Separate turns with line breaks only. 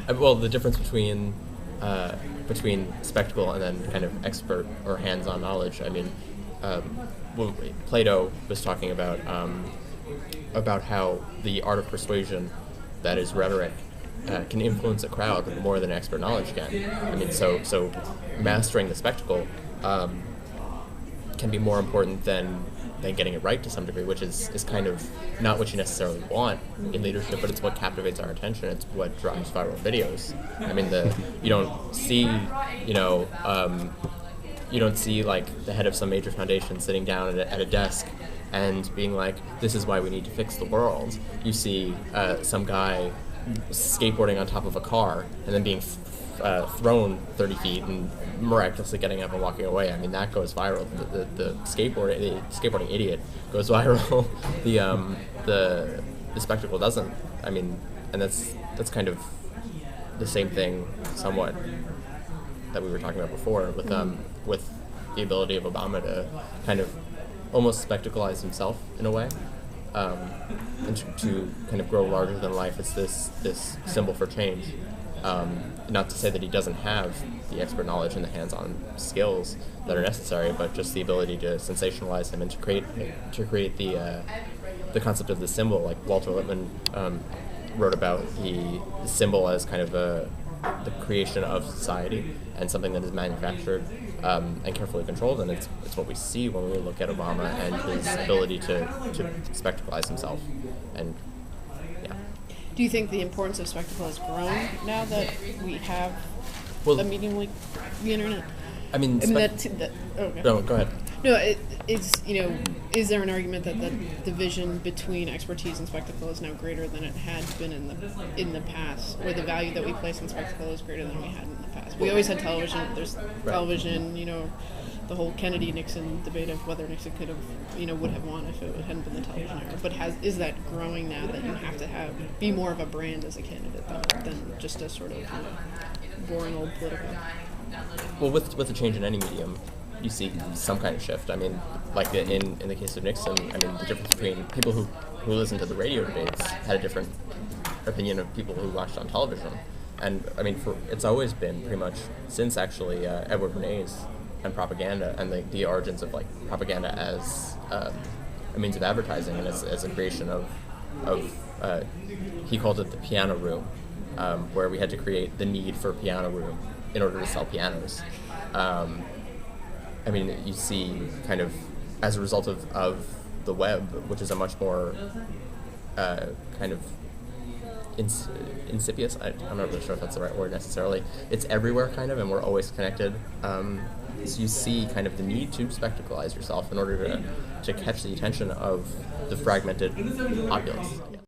Well, the difference between spectacle and then kind of expert or hands-on knowledge. I mean, well, Plato was talking about how the art of persuasion, that is rhetoric, can influence a crowd more than expert knowledge can. I mean, so mastering the spectacle can be more important than getting it right to some degree, which is kind of not what you necessarily want in leadership, but it's what captivates our attention. It's what drives viral videos. I mean, you don't see, you don't see like the head of some major foundation sitting down at a desk and being like, "This is why we need to fix the world." You see some guy skateboarding on top of a car and then being thrown 30 feet and miraculously getting up and walking away. I mean, that goes viral. The skateboarding idiot goes viral. The spectacle doesn't. I mean, and that's kind of the same thing, somewhat, that we were talking about before with the ability of Obama to kind of almost spectacleize himself in a way, and to kind of grow larger than life. It's this symbol for change. Not to say that he doesn't have the expert knowledge and the hands-on skills that are necessary, but just the ability to sensationalize him and to create the concept of the symbol. Like Walter Lippmann wrote about the symbol as kind of the creation of society and something that is manufactured and carefully controlled, and it's what we see when we look at Obama and his ability to spectacleize himself. And yeah.
Do you think the importance of spectacle has grown now that we have a medium like the internet?
I mean,
okay.
No, go ahead.
No, it's is there an argument that the division between expertise and spectacle is now greater than it had been in the past, or the value that we place on spectacle is greater than we had in the past? We always had television. There's television. The whole Kennedy-Nixon debate of whether Nixon could have, would have won if it hadn't been the television era. But is that growing now that you have to be more of a brand as a candidate than just a sort of boring old political?
Well, with the change in any medium, you see some kind of shift. I mean, like in the case of Nixon, I mean, the difference between people who listened to the radio debates had a different opinion of people who watched on television. And I mean, it's always been pretty much since actually Edward Bernays and propaganda and the origins of like propaganda as a means of advertising and as a creation of he called it the piano room, where we had to create the need for a piano room in order to sell pianos. I mean, you see kind of as a result of the web, which is a much more kind of insidious. I'm not really sure if that's the right word necessarily. It's everywhere kind of, and we're always connected. So you see kind of the need to spectacleize yourself in order to catch the attention of the fragmented populace.